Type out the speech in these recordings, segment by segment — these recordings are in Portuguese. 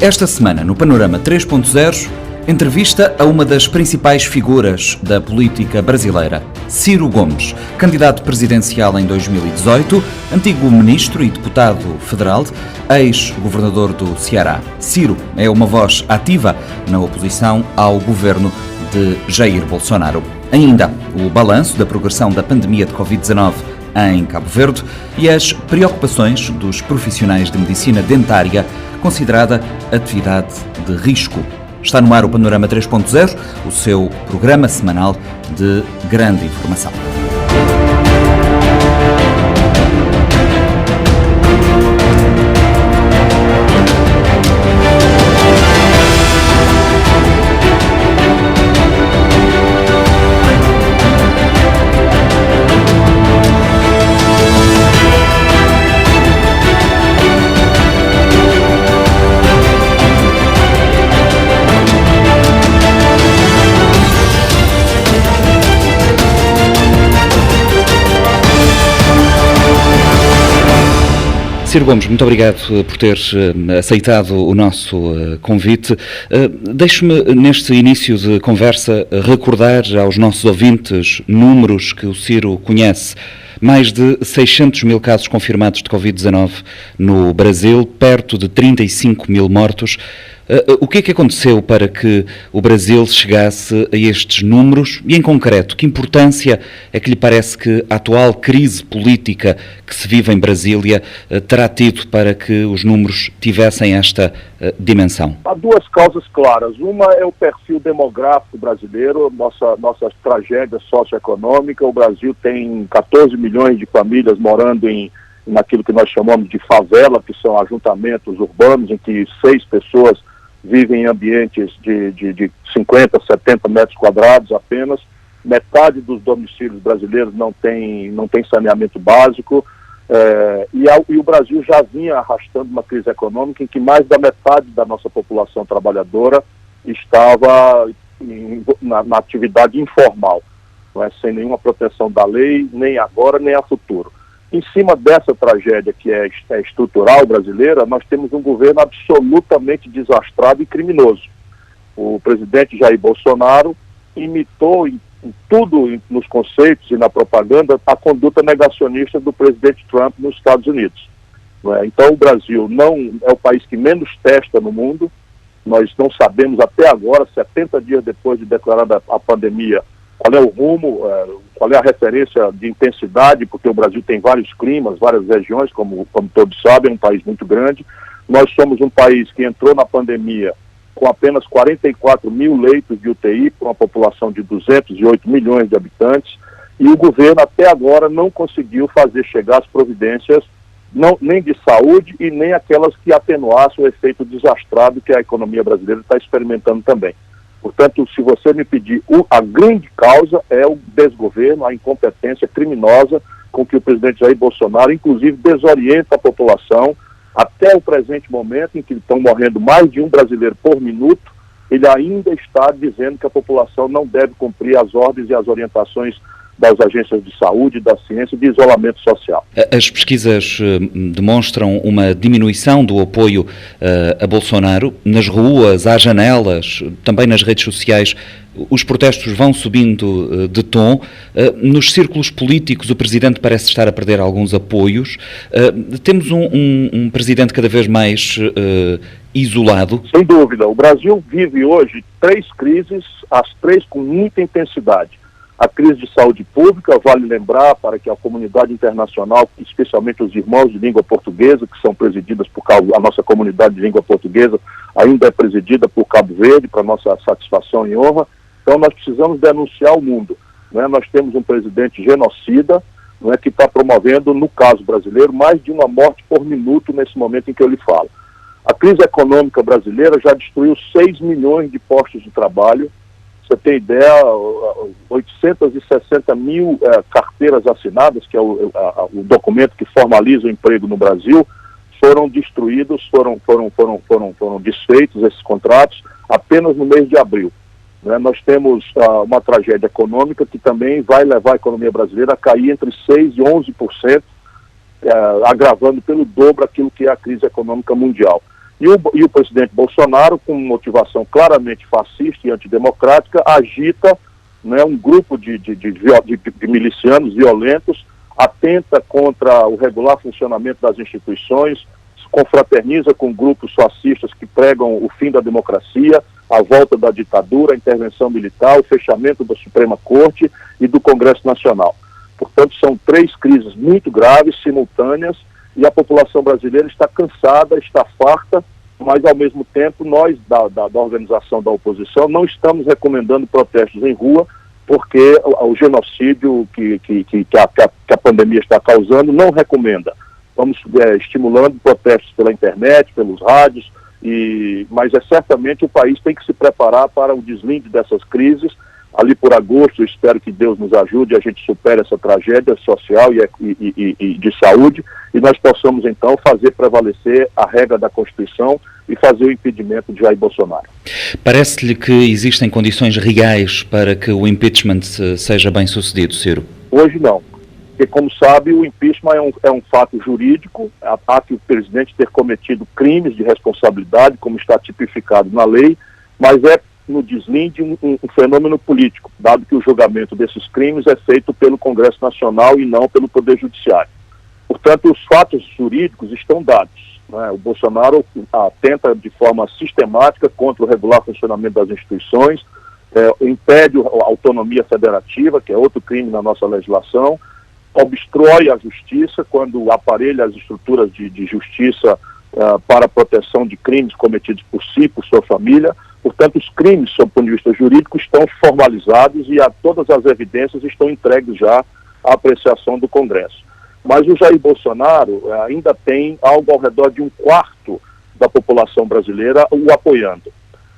Esta semana, no Panorama 3.0, entrevista a uma das principais figuras da política brasileira, Ciro Gomes, candidato presidencial em 2018, antigo ministro e deputado federal, ex-governador do Ceará. Ciro é uma voz ativa na oposição ao governo de Jair Bolsonaro. Ainda o balanço da progressão da pandemia de Covid-19 em Cabo Verde e as preocupações dos profissionais de medicina dentária, considerada atividade de risco. Está no ar o Panorama 3.0, o seu programa semanal de grande informação. Ciro Gomes, muito obrigado por ter aceitado o nosso convite. Deixe-me, neste início de conversa, recordar aos nossos ouvintes números que o Ciro conhece. Mais de 600 mil casos confirmados de Covid-19 no Brasil, perto de 35 mil mortos. O que é que aconteceu para que o Brasil chegasse a estes números e, em concreto, que importância é que lhe parece que a atual crise política que se vive em Brasília terá tido para que os números tivessem esta dimensão? Há duas causas claras. Uma é o perfil demográfico brasileiro, nossa tragédia socioeconômica. O Brasil tem 14 milhões de famílias morando naquilo que nós chamamos de favela, que são ajuntamentos urbanos em que 6 pessoas vivem em ambientes de 50, 70 metros quadrados apenas. Metade dos domicílios brasileiros não tem saneamento básico. E o Brasil já vinha arrastando uma crise econômica em que mais da metade da nossa população trabalhadora estava na atividade informal, não é? Sem nenhuma proteção da lei, nem agora, nem a futuro. Em cima dessa tragédia que é estrutural brasileira, nós temos um governo absolutamente desastrado e criminoso. O presidente Jair Bolsonaro imitou em tudo, nos conceitos e na propaganda, a conduta negacionista do presidente Trump nos Estados Unidos. Então o Brasil não é o país que menos testa no mundo. Nós não sabemos até agora, 70 dias depois de declarada a pandemia, qual é o rumo, qual é a referência de intensidade, porque o Brasil tem vários climas, várias regiões, como todos sabem, é um país muito grande. Nós somos um país que entrou na pandemia com apenas 44 mil leitos de UTI, para uma população de 208 milhões de habitantes, e o governo até agora não conseguiu fazer chegar as providências, nem de saúde e nem aquelas que atenuassem o efeito desastrado que a economia brasileira está experimentando também. Portanto, se você me pedir, a grande causa é o desgoverno, a incompetência criminosa com que o presidente Jair Bolsonaro, inclusive, desorienta a população. Até o presente momento, em que estão morrendo mais de um brasileiro por minuto, ele ainda está dizendo que a população não deve cumprir as ordens e as orientações das agências de saúde, da ciência e de isolamento social. As pesquisas demonstram uma diminuição do apoio a Bolsonaro nas ruas, às janelas, também nas redes sociais. Os protestos vão subindo de tom. Nos círculos políticos o Presidente parece estar a perder alguns apoios. Temos um Presidente cada vez mais isolado. Sem dúvida. O Brasil vive hoje 3 crises, as 3 com muita intensidade. A crise de saúde pública, vale lembrar para que a comunidade internacional, especialmente os irmãos de língua portuguesa, que são presididas por a nossa comunidade de língua portuguesa, ainda é presidida por Cabo Verde, para nossa satisfação e honra. Então nós precisamos denunciar ao mundo. Né? Nós temos um presidente genocida, não é, que está promovendo, no caso brasileiro, mais de uma morte por minuto nesse momento em que eu lhe falo. A crise econômica brasileira já destruiu 6 milhões de postos de trabalho. Você tem ideia, 860 mil carteiras assinadas, que é o documento que formaliza o emprego no Brasil, foram destruídos, foram desfeitos esses contratos apenas no mês de abril. Né? Nós temos uma tragédia econômica que também vai levar a economia brasileira a cair entre 6% e 11%, agravando pelo dobro aquilo que é a crise econômica mundial. E o presidente Bolsonaro, com motivação claramente fascista e antidemocrática, agita, né, um grupo de milicianos violentos, atenta contra o regular funcionamento das instituições, se confraterniza com grupos fascistas que pregam o fim da democracia, a volta da ditadura, a intervenção militar, o fechamento da Suprema Corte e do Congresso Nacional. Portanto, são 3 crises muito graves, simultâneas, e a população brasileira está cansada, está farta, mas, ao mesmo tempo, nós, da organização da oposição, não estamos recomendando protestos em rua, porque o genocídio que a pandemia está causando não recomenda. Vamos estimulando protestos pela internet, pelos rádios, mas certamente o país tem que se preparar para o deslinde dessas crises. Ali por agosto, eu espero que Deus nos ajude, a gente supere essa tragédia social e de saúde, e nós possamos então fazer prevalecer a regra da Constituição e fazer o impedimento de Jair Bolsonaro. Parece-lhe que existem condições reais para que o impeachment seja bem sucedido, Ciro? Hoje não, porque, como sabe, o impeachment é um fato jurídico, há que o presidente ter cometido crimes de responsabilidade, como está tipificado na lei, mas é no deslinde um fenômeno político, dado que o julgamento desses crimes é feito pelo Congresso Nacional e não pelo Poder Judiciário. Portanto, os fatos jurídicos estão dados, né? O Bolsonaro atenta de forma sistemática contra o regular funcionamento das instituições, impede a autonomia federativa, que é outro crime na nossa legislação, obstrói a justiça quando aparelha as estruturas de justiça para a proteção de crimes cometidos por si, por sua família. Portanto, os crimes, sob o ponto de vista jurídico, estão formalizados e todas as evidências estão entregues já à apreciação do Congresso. Mas o Jair Bolsonaro ainda tem algo ao redor de 1/4 da população brasileira o apoiando.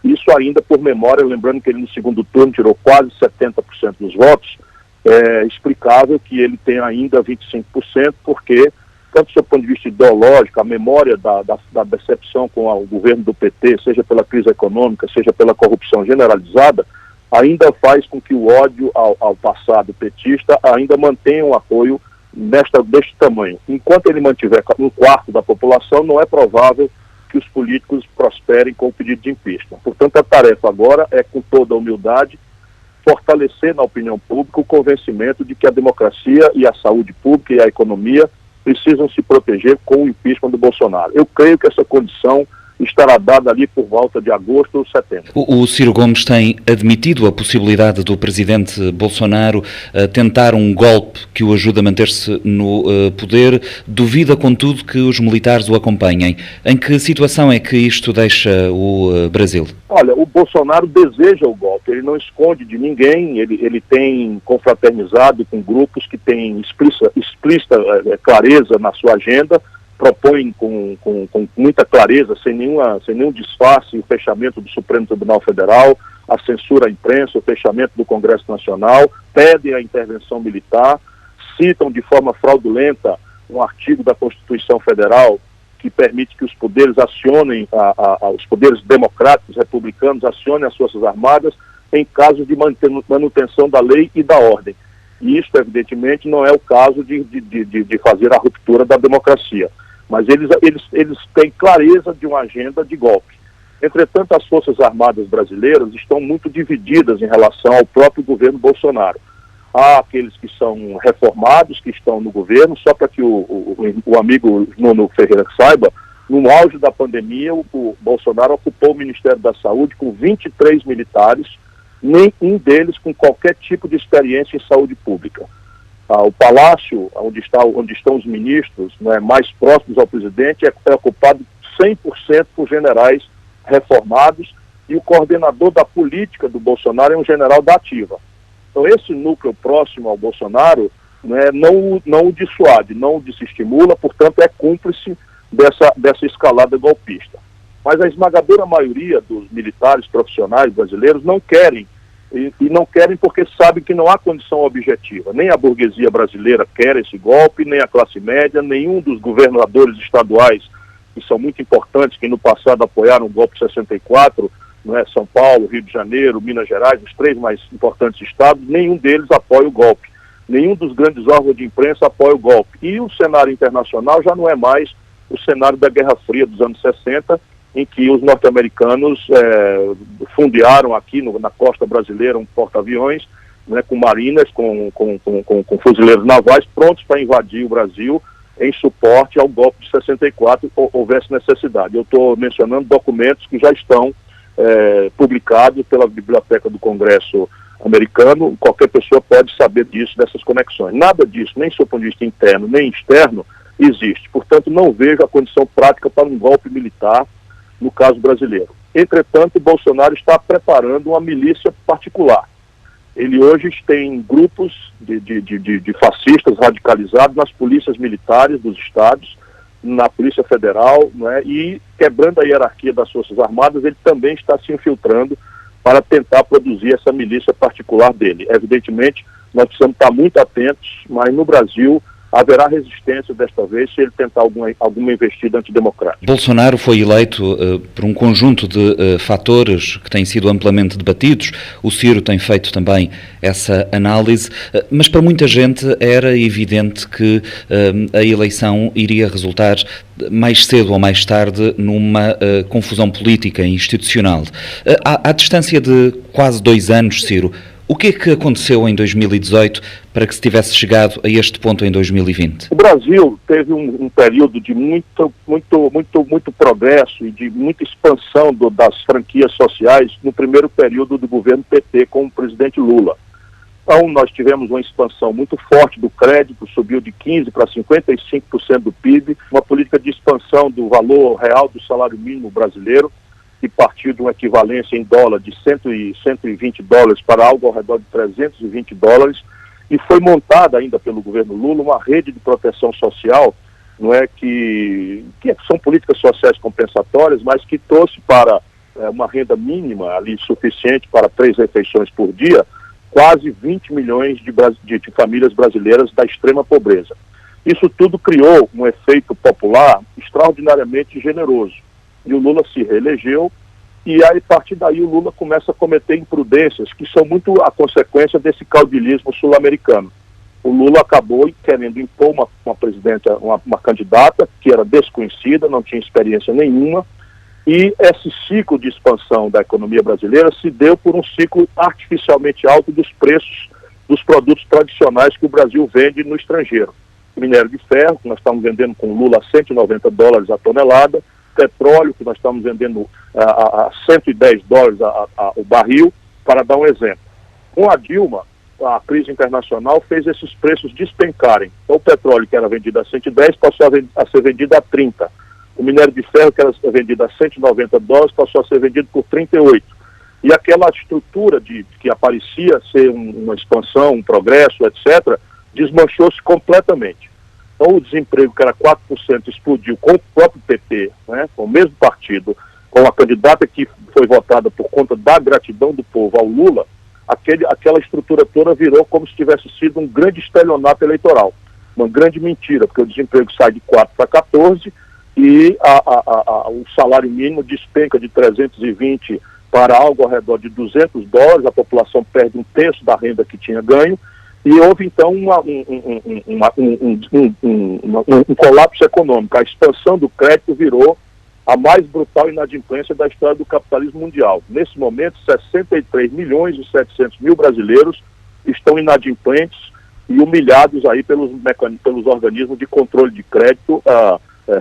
Isso ainda por memória, lembrando que ele no segundo turno tirou quase 70% dos votos, é explicável que ele tenha ainda 25%, porque, tanto do seu ponto de vista ideológico, a memória da decepção com o governo do PT, seja pela crise econômica, seja pela corrupção generalizada, ainda faz com que o ódio ao passado petista ainda mantenha um apoio deste tamanho. Enquanto ele mantiver 1/4 da população, não é provável que os políticos prosperem com o pedido de impeachment. Portanto, a tarefa agora é, com toda a humildade, fortalecer na opinião pública o convencimento de que a democracia e a saúde pública e a economia precisam se proteger com o impeachment do Bolsonaro. Eu creio que essa condição estará dada ali por volta de agosto ou setembro. O Ciro Gomes tem admitido a possibilidade do presidente Bolsonaro tentar um golpe que o ajude a manter-se no poder. Duvida, contudo, que os militares o acompanhem. Em que situação é que isto deixa o Brasil? Olha, o Bolsonaro deseja o golpe, ele não esconde de ninguém, ele tem confraternizado com grupos que têm explícita clareza na sua agenda, propõem com muita clareza, sem nenhum disfarce, o fechamento do Supremo Tribunal Federal, a censura à imprensa, o fechamento do Congresso Nacional, pedem a intervenção militar, citam de forma fraudulenta um artigo da Constituição Federal que permite que os poderes acionem, os poderes democráticos, republicanos, acionem as Forças Armadas em caso de manutenção da lei e da ordem. E isso, evidentemente, não é o caso de fazer a ruptura da democracia. Mas eles têm clareza de uma agenda de golpe. Entretanto, as Forças Armadas brasileiras estão muito divididas em relação ao próprio governo Bolsonaro. Há aqueles que são reformados, que estão no governo, só para que o amigo Nuno Ferreira saiba, no auge da pandemia, o Bolsonaro ocupou o Ministério da Saúde com 23 militares, nenhum deles com qualquer tipo de experiência em saúde pública. O palácio, onde estão os ministros, né, mais próximos ao presidente, é ocupado 100% por generais reformados, e o coordenador da política do Bolsonaro é um general da ativa. Então, esse núcleo próximo ao Bolsonaro, né, não o dissuade, não o desestimula, portanto, é cúmplice dessa escalada golpista. Mas a esmagadora maioria dos militares profissionais brasileiros não querem, e não querem porque sabem que não há condição objetiva. Nem a burguesia brasileira quer esse golpe, nem a classe média, nenhum dos governadores estaduais, que são muito importantes, que no passado apoiaram o golpe de 64, não é, São Paulo, Rio de Janeiro, Minas Gerais, os 3 mais importantes estados, nenhum deles apoia o golpe. Nenhum dos grandes órgãos de imprensa apoia o golpe. E o cenário internacional já não é mais o cenário da Guerra Fria dos anos 60, em que os norte-americanos fundearam aqui na costa brasileira um porta-aviões, né, com marinas, com fuzileiros navais prontos para invadir o Brasil em suporte ao golpe de 64, houvesse necessidade. Eu estou mencionando documentos que já estão publicados pela Biblioteca do Congresso americano. Qualquer pessoa pode saber disso, dessas conexões. Nada disso, nem do ponto de vista interno, nem externo, existe. Portanto, não vejo a condição prática para um golpe militar no caso brasileiro. Entretanto, Bolsonaro está preparando uma milícia particular. Ele hoje tem grupos de fascistas radicalizados nas polícias militares dos estados, na Polícia Federal, né, e quebrando a hierarquia das Forças Armadas, ele também está se infiltrando para tentar produzir essa milícia particular dele. Evidentemente, nós precisamos estar muito atentos, mas no Brasil haverá resistência desta vez se ele tentar alguma investida antidemocrática. Bolsonaro foi eleito por um conjunto de fatores que têm sido amplamente debatidos. O Ciro tem feito também essa análise, mas para muita gente era evidente que a eleição iria resultar mais cedo ou mais tarde numa confusão política e institucional. À distância de quase 2 anos, Ciro, o que é que aconteceu em 2018 para que se tivesse chegado a este ponto em 2020? O Brasil teve um período de muito progresso e de muita expansão das franquias sociais no primeiro período do governo PT com o presidente Lula. Então, nós tivemos uma expansão muito forte do crédito, subiu de 15% para 55% do PIB, uma política de expansão do valor real do salário mínimo brasileiro, que partiu de uma equivalência em dólar de 120 dólares para algo ao redor de 320 dólares, e foi montada ainda pelo governo Lula uma rede de proteção social, não é, que são políticas sociais compensatórias, mas que trouxe para uma renda mínima ali suficiente para 3 refeições por dia, quase 20 milhões de famílias brasileiras da extrema pobreza. Isso tudo criou um efeito popular extraordinariamente generoso. E o Lula se reelegeu, e aí, a partir daí o Lula começa a cometer imprudências que são muito a consequência desse caudilismo sul-americano. O Lula acabou querendo impor uma presidenta, uma candidata que era desconhecida, não tinha experiência nenhuma, e esse ciclo de expansão da economia brasileira se deu por um ciclo artificialmente alto dos preços dos produtos tradicionais que o Brasil vende no estrangeiro. Minério de ferro, que nós estamos vendendo com o Lula a 190 dólares a tonelada, petróleo, que nós estamos vendendo a 110 dólares o barril, para dar um exemplo. Com a Dilma, a crise internacional fez esses preços despencarem. Então, o petróleo, que era vendido a 110, passou a ser vendido a 30. O minério de ferro, que era vendido a 190 dólares, passou a ser vendido por 38. E aquela estrutura que aparecia ser uma expansão, um progresso, etc., desmanchou-se completamente. Então, o desemprego, que era 4%, explodiu com o próprio PT, né, com o mesmo partido, com a candidata que foi votada por conta da gratidão do povo ao Lula. Aquela estrutura toda virou como se tivesse sido um grande estelionato eleitoral. Uma grande mentira, porque o desemprego sai de 4 para 14 e o salário mínimo despenca de 320 para algo ao redor de 200 dólares, a população perde 1/3 da renda que tinha ganho. E houve, então, um colapso econômico. A expansão do crédito virou a mais brutal inadimplência da história do capitalismo mundial. Nesse momento, 63 milhões e 700 mil brasileiros estão inadimplentes e humilhados aí pelos organismos de controle de crédito,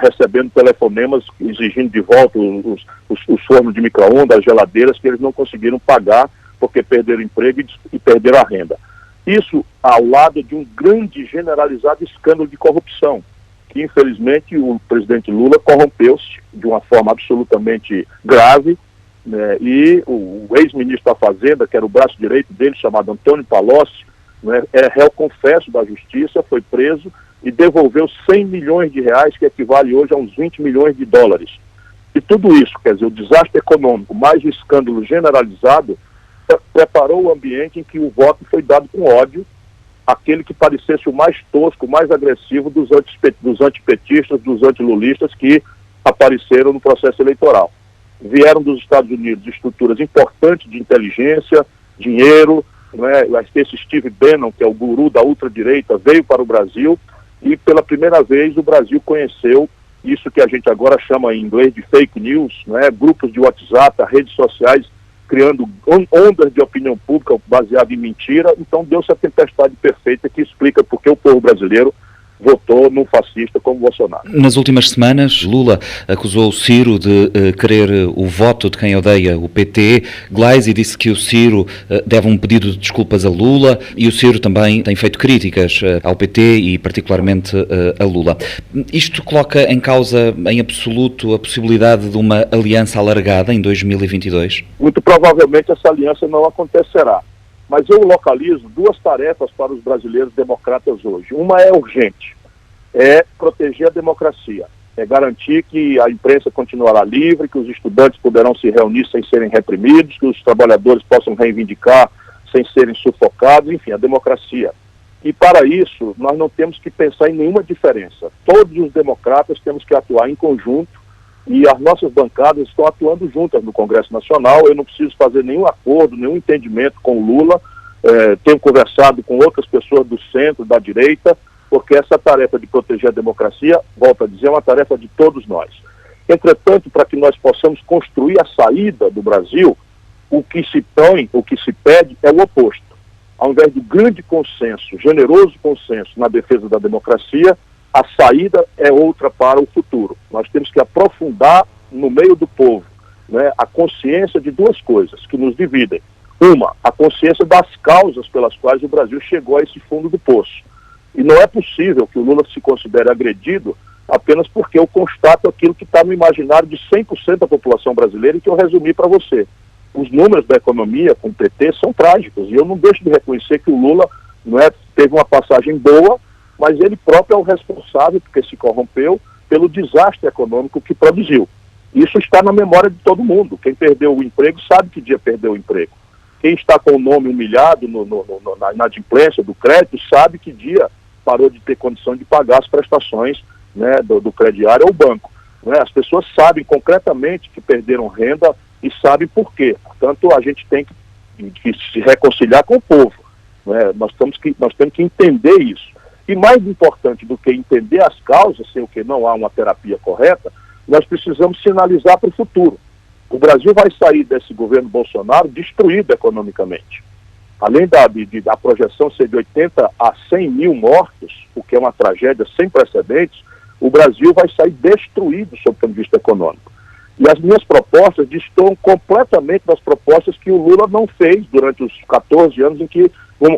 recebendo telefonemas exigindo de volta os fornos de micro-ondas, as geladeiras, que eles não conseguiram pagar porque perderam o emprego e perderam a renda. Isso ao lado de um grande generalizado escândalo de corrupção, que infelizmente o presidente Lula corrompeu-se de uma forma absolutamente grave, né, e o ex-ministro da Fazenda, que era o braço direito dele, chamado Antônio Palocci, né, é réu confesso da Justiça, foi preso e devolveu 100 milhões de reais, que equivale hoje a uns 20 milhões de dólares. E tudo isso, quer dizer, o desastre econômico mais o escândalo generalizado, preparou o ambiente em que o voto foi dado com ódio, aquele que parecesse o mais tosco, o mais agressivo dos antipetistas, dos antilulistas que apareceram no processo eleitoral. Vieram dos Estados Unidos estruturas importantes de inteligência, dinheiro, né? Esse Steve Bannon, que é o guru da ultradireita, veio para o Brasil e pela primeira vez o Brasil conheceu isso que a gente agora chama em inglês de fake news, né? Grupos de WhatsApp, redes sociais, criando ondas de opinião pública baseada em mentira. Então deu-se a tempestade perfeita que explica por que o povo brasileiro votou num fascista como Bolsonaro. Nas últimas semanas, Lula acusou o Ciro de querer o voto de quem odeia o PT. Gleisi disse que o Ciro deve um pedido de desculpas a Lula e o Ciro também tem feito críticas ao PT e particularmente a Lula. Isto coloca em causa, em absoluto, a possibilidade de uma aliança alargada em 2022? Muito provavelmente essa aliança não acontecerá. Mas eu localizo duas tarefas para os brasileiros democratas hoje. Uma é urgente, é proteger a democracia, é garantir que a imprensa continuará livre, que os estudantes poderão se reunir sem serem reprimidos, que os trabalhadores possam reivindicar sem serem sufocados, enfim, a democracia. E para isso, nós não temos que pensar em nenhuma diferença. Todos os democratas temos que atuar em conjunto, e as nossas bancadas estão atuando juntas no Congresso Nacional. Eu não preciso fazer nenhum acordo, nenhum entendimento com o Lula. Tenho conversado com outras pessoas do centro, da direita, porque essa tarefa de proteger a democracia, volto a dizer, é uma tarefa de todos nós. Entretanto, para que nós possamos construir a saída do Brasil, o que se pede é o oposto. Ao invés de grande consenso, generoso consenso na defesa da democracia, a saída é outra para o futuro. Nós temos que aprofundar no meio do povo, né, a consciência de duas coisas que nos dividem. Uma, a consciência das causas pelas quais o Brasil chegou a esse fundo do poço. E não é possível que o Lula se considere agredido apenas porque eu constato aquilo que está no imaginário de 100% da população brasileira e que eu resumi para você. Os números da economia com o PT são trágicos e eu não deixo de reconhecer que o Lula teve uma passagem boa, mas ele próprio é o responsável, porque se corrompeu, pelo desastre econômico que produziu. Isso está na memória de todo mundo. Quem perdeu o emprego sabe que dia perdeu o emprego. Quem está com o nome humilhado na inadimplência do crédito sabe que dia parou de ter condição de pagar as prestações, né, do crediário ao banco. Né? As pessoas sabem concretamente que perderam renda e sabem por quê. Portanto, a gente tem que se reconciliar com o povo. Né? Nós temos que entender isso. E mais importante do que entender as causas, sem o que não há uma terapia correta, nós precisamos sinalizar para o futuro. O Brasil vai sair desse governo Bolsonaro destruído economicamente. Além da projeção ser de 80 a 100 mil mortos, o que é uma tragédia sem precedentes, o Brasil vai sair destruído sob o ponto de vista econômico. E as minhas propostas destoam completamente das propostas que o Lula não fez durante os 14 anos em que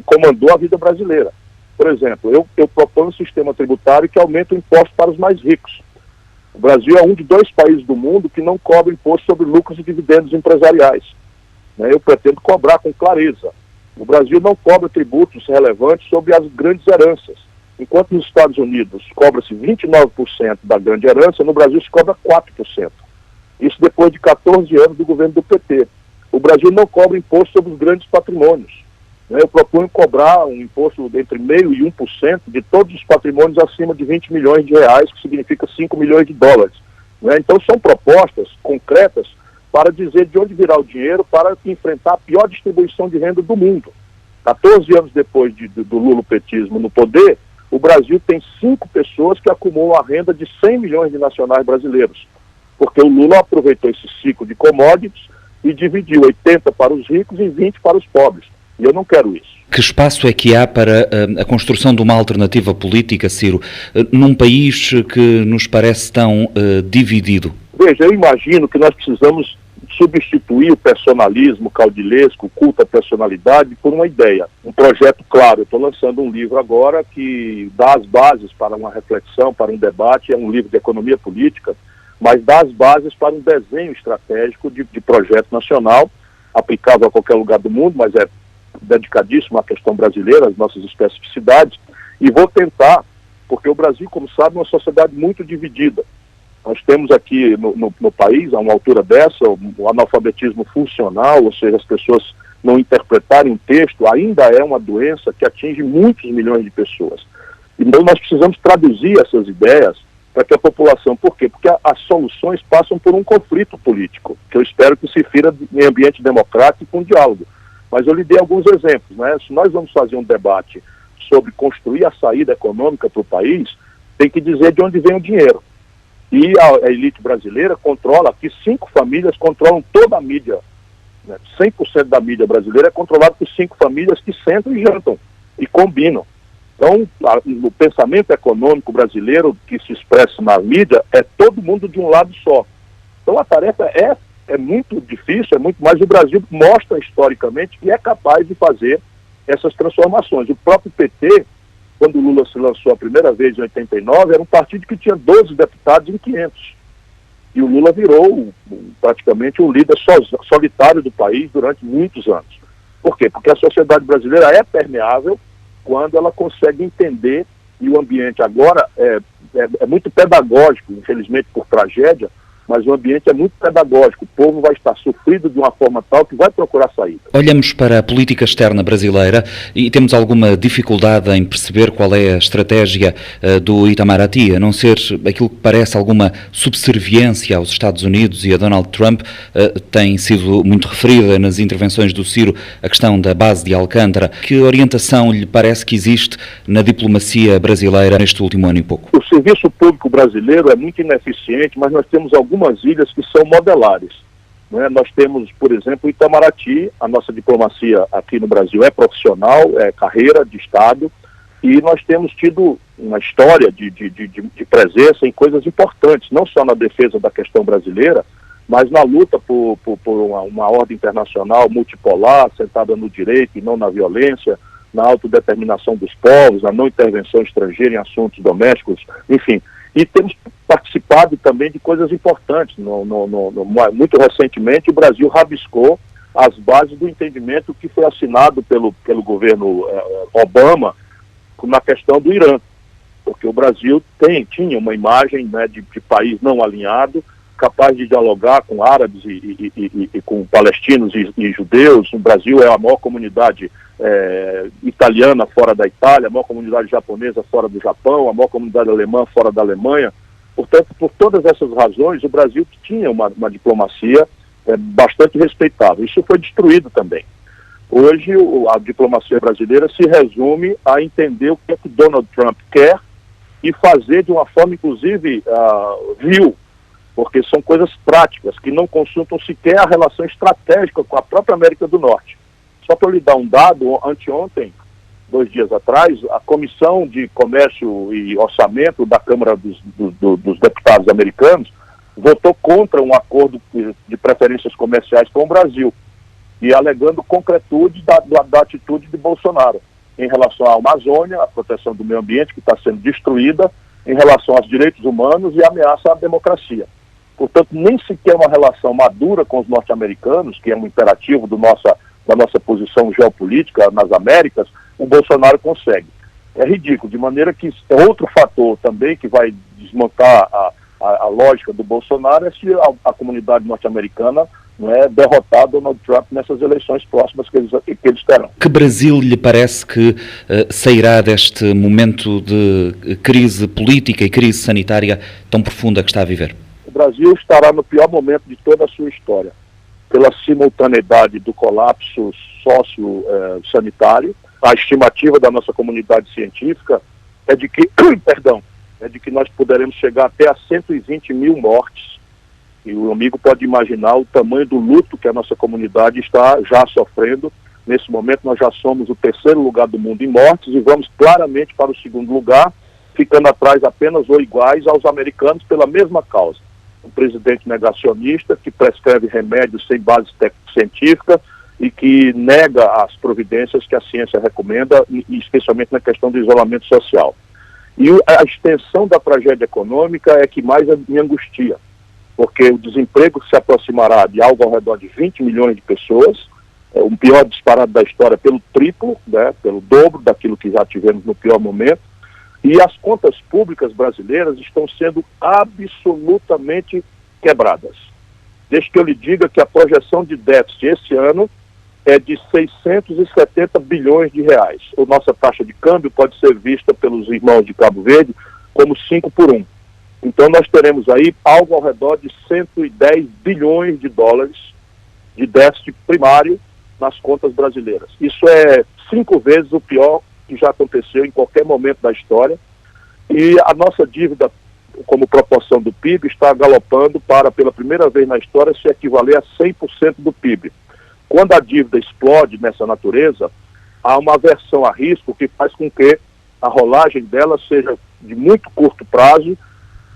comandou a vida brasileira. Por exemplo, eu proponho um sistema tributário que aumenta o imposto para os mais ricos. O Brasil é um de 2 países do mundo que não cobra imposto sobre lucros e dividendos empresariais. Né? Eu pretendo cobrar com clareza. O Brasil não cobra tributos relevantes sobre as grandes heranças. Enquanto nos Estados Unidos cobra-se 29% da grande herança, no Brasil se cobra 4%. Isso depois de 14 anos do governo do PT. O Brasil não cobra imposto sobre os grandes patrimônios. Eu proponho cobrar um imposto entre 0,5% e 1% de todos os patrimônios acima de 20 milhões de reais, que significa 5 milhões de dólares. Então são propostas concretas para dizer de onde virá o dinheiro para enfrentar a pior distribuição de renda do mundo. 14 anos depois do lulopetismo no poder, o Brasil tem 5 pessoas que acumulam a renda de 100 milhões de nacionais brasileiros, porque o Lula aproveitou esse ciclo de commodities e dividiu 80 para os ricos e 20 para os pobres. E eu não quero isso. Que espaço é que há para a construção de uma alternativa política, Ciro, num país que nos parece tão dividido? Veja, eu imagino que nós precisamos substituir o personalismo caudilesco, o culto à personalidade, por uma ideia, um projeto claro. Eu estou lançando um livro agora que dá as bases para uma reflexão, para um debate, é um livro de economia política, mas dá as bases para um desenho estratégico de projeto nacional, aplicável a qualquer lugar do mundo, mas é dedicadíssimo à questão brasileira, às nossas especificidades, e vou tentar, porque o Brasil, como sabe, é uma sociedade muito dividida. Nós temos aqui no país, a uma altura dessa, o analfabetismo funcional, ou seja, as pessoas não interpretarem um texto, ainda é uma doença que atinge muitos milhões de pessoas. Então nós precisamos traduzir essas ideias para que a população, por quê? Porque as soluções passam por um conflito político, que eu espero que se fira em ambiente democrático e com diálogo. Mas eu lhe dei alguns exemplos, né? Se nós vamos fazer um debate sobre construir a saída econômica para o país, tem que dizer de onde vem o dinheiro. E a elite brasileira controla, aqui 5 famílias controlam toda a mídia, né? 100% da mídia brasileira é controlada por 5 famílias que sentam e jantam e combinam. Então, o pensamento econômico brasileiro que se expressa na mídia é todo mundo de um lado só. Então, a tarefa é muito difícil, mas o Brasil mostra historicamente que é capaz de fazer essas transformações. O próprio PT, quando o Lula se lançou a primeira vez em 89, era um partido que tinha 12 deputados em 500. E o Lula virou praticamente o líder solitário do país durante muitos anos. Por quê? Porque a sociedade brasileira é permeável quando ela consegue entender, e o ambiente agora é muito pedagógico, infelizmente por tragédia, mas o ambiente é muito pedagógico. O povo vai estar sofrido de uma forma tal que vai procurar saída. Olhamos para a política externa brasileira e temos alguma dificuldade em perceber qual é a estratégia do Itamaraty, a não ser aquilo que parece alguma subserviência aos Estados Unidos e a Donald Trump. Tem sido muito referida nas intervenções do Ciro a questão da base de Alcântara. Que orientação lhe parece que existe na diplomacia brasileira neste último ano e pouco? O serviço público brasileiro é muito ineficiente, mas nós temos algumas ilhas que são modelares, né? Nós temos, por exemplo, o Itamaraty. A nossa diplomacia aqui no Brasil é profissional, é carreira de Estado, e nós temos tido uma história de presença em coisas importantes, não só na defesa da questão brasileira, mas na luta por uma ordem internacional multipolar, sentada no direito e não na violência, na autodeterminação dos povos, na não intervenção estrangeira em assuntos domésticos, enfim. E temos participado também de coisas importantes. Muito recentemente, o Brasil rabiscou as bases do entendimento que foi assinado pelo governo Obama na questão do Irã, porque o Brasil tinha uma imagem, né, de país não alinhado, capaz de dialogar com árabes e com palestinos e judeus. O Brasil é a maior comunidade italiana fora da Itália, a maior comunidade japonesa fora do Japão, a maior comunidade alemã fora da Alemanha. Portanto, por todas essas razões, o Brasil tinha uma diplomacia bastante respeitável. Isso foi destruído também. Hoje, a diplomacia brasileira se resume a entender o que é que Donald Trump quer e fazer de uma forma, inclusive, vil, porque são coisas práticas, que não consultam sequer a relação estratégica com a própria América do Norte. Só para eu lhe dar um dado, anteontem, 2 dias atrás, a Comissão de Comércio e Orçamento da Câmara dos Deputados americanos votou contra um acordo de preferências comerciais com o Brasil, e alegando concretude da atitude de Bolsonaro em relação à Amazônia, à proteção do meio ambiente que está sendo destruída, em relação aos direitos humanos e ameaça à democracia. Portanto, nem sequer uma relação madura com os norte-americanos, que é um imperativo da nossa posição geopolítica nas Américas, o Bolsonaro consegue. É ridículo, de maneira que é outro fator também que vai desmontar a lógica do Bolsonaro, é se a comunidade norte-americana não é derrotar Donald Trump nessas eleições próximas que eles terão. Que Brasil lhe parece que sairá deste momento de crise política e crise sanitária tão profunda que está a viver? O Brasil estará no pior momento de toda a sua história, pela simultaneidade do colapso sanitário. A estimativa da nossa comunidade científica é de que, nós poderemos chegar até a 120 mil mortes. E o amigo pode imaginar o tamanho do luto que a nossa comunidade está já sofrendo. Nesse momento nós já somos o 3º lugar do mundo em mortes e vamos claramente para o 2º lugar, ficando atrás apenas ou iguais aos americanos pela mesma causa. Um presidente negacionista que prescreve remédios sem base científica e que nega as providências que a ciência recomenda, e especialmente na questão do isolamento social. E a extensão da tragédia econômica é que mais me angustia, porque o desemprego se aproximará de algo ao redor de 20 milhões de pessoas, o pior disparado da história pelo triplo, né, pelo dobro daquilo que já tivemos no pior momento, e as contas públicas brasileiras estão sendo absolutamente quebradas. Deixe que eu lhe diga que a projeção de déficit esse ano é de 670 bilhões de reais. A nossa taxa de câmbio pode ser vista pelos irmãos de Cabo Verde como 5 por 1. Então nós teremos aí algo ao redor de 110 bilhões de dólares de déficit primário nas contas brasileiras. Isso é 5 vezes o pior que já aconteceu em qualquer momento da história. E a nossa dívida como proporção do PIB, está galopando para, pela primeira vez na história, se equivaler a 100% do PIB. Quando a dívida explode nessa natureza, há uma aversão a risco que faz com que a rolagem dela seja de muito curto prazo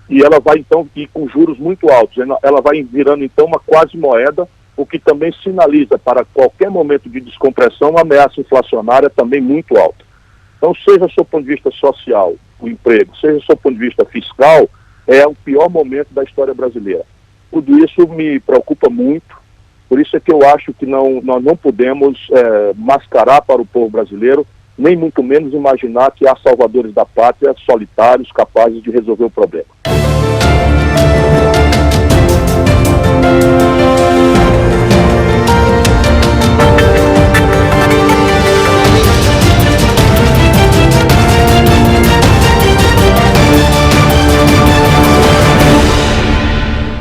e ela vai então ir com juros muito altos. Ela vai virando então uma quase moeda, o que também sinaliza para qualquer momento de descompressão uma ameaça inflacionária também muito alta. Então, seja do seu ponto de vista social, o emprego, seja do seu ponto de vista fiscal, é o pior momento da história brasileira. Tudo isso me preocupa muito, por isso é que eu acho que nós não podemos mascarar para o povo brasileiro, nem muito menos imaginar que há salvadores da pátria solitários capazes de resolver o problema.